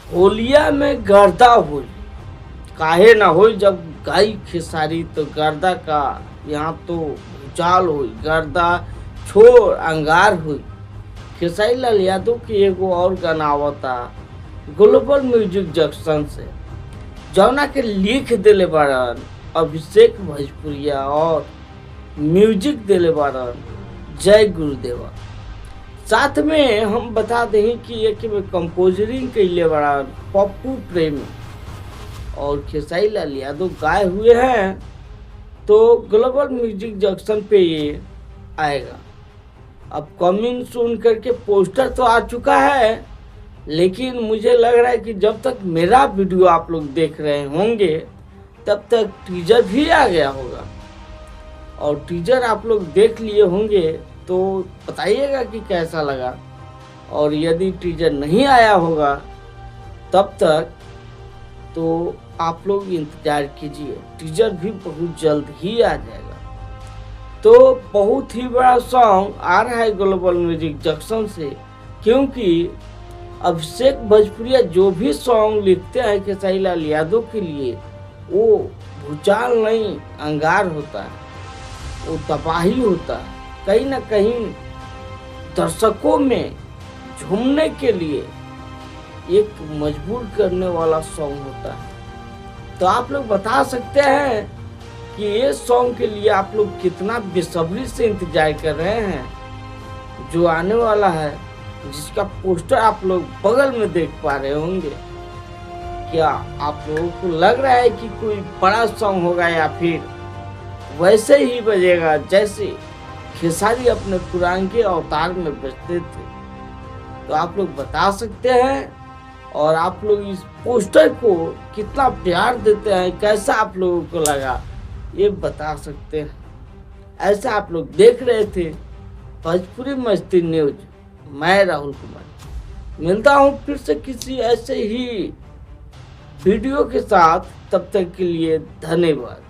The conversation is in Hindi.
होलिया में गर्दा होई काहे ना होई, जब गाई खेसारी तो गर्दा का यहाँ तो भूचाल होई, गर्दा छोड़ अंगार हुई। खेसारी लाल यादव की एगो और गाना आवता ग्लोबल म्यूजिक जंक्शन से, जौना के लिख दिले बारन अभिषेक भोजपुरिया और म्यूजिक दिले बारन जय गुरुदेवा। साथ में हम बता दें कि एक में कंपोजरिंग कैले बारन पप्पू प्रेमी और खेसारी लाल यादव गाए हुए हैं। तो ग्लोबल म्यूजिक जंक्शन पे ये आएगा। अब कमिंग सून करके पोस्टर तो आ चुका है, लेकिन मुझे लग रहा है कि जब तक मेरा वीडियो आप लोग देख रहे होंगे तब तक टीजर भी आ गया होगा, और टीजर आप लोग देख लिए होंगे तो बताइएगा कि कैसा लगा। और यदि टीजर नहीं आया होगा तब तक तो आप लोग इंतजार कीजिए, टीजर भी बहुत जल्द ही आ जाएगा। तो बहुत ही बड़ा सॉन्ग आ रहा है ग्लोबल म्यूजिक जंक्शन से, क्योंकि अभिषेक भोजपुरिया जो भी सॉन्ग लिखते हैं खेसारी लाल यादव के लिए, वो भूचाल नहीं अंगार होता है, वो तबाही होता है। कहीं ना कहीं दर्शकों में झूमने के लिए एक मजबूर करने वाला सॉन्ग होता है। तो आप लोग बता सकते हैं कि ये सॉन्ग के लिए आप लोग कितना बेसब्री से इंतजार कर रहे हैं, जो आने वाला है, जिसका पोस्टर आप लोग बगल में देख पा रहे होंगे। क्या आप लोगों को लग रहा है कि कोई बड़ा सॉन्ग होगा या फिर वैसे ही बजेगा जैसे खेसारी अपने पुराने अवतार में बजते थे? तो आप लोग बता सकते हैं, और आप लोग इस पोस्टर को कितना प्यार देते हैं, कैसा आप लोगों को लगा ये बता सकते हैं। ऐसा आप लोग देख रहे थे भोजपुरी मस्ती न्यूज। मैं राहुल कुमार मिलता हूँ फिर से किसी ऐसे ही वीडियो के साथ, तब तक के लिए धन्यवाद।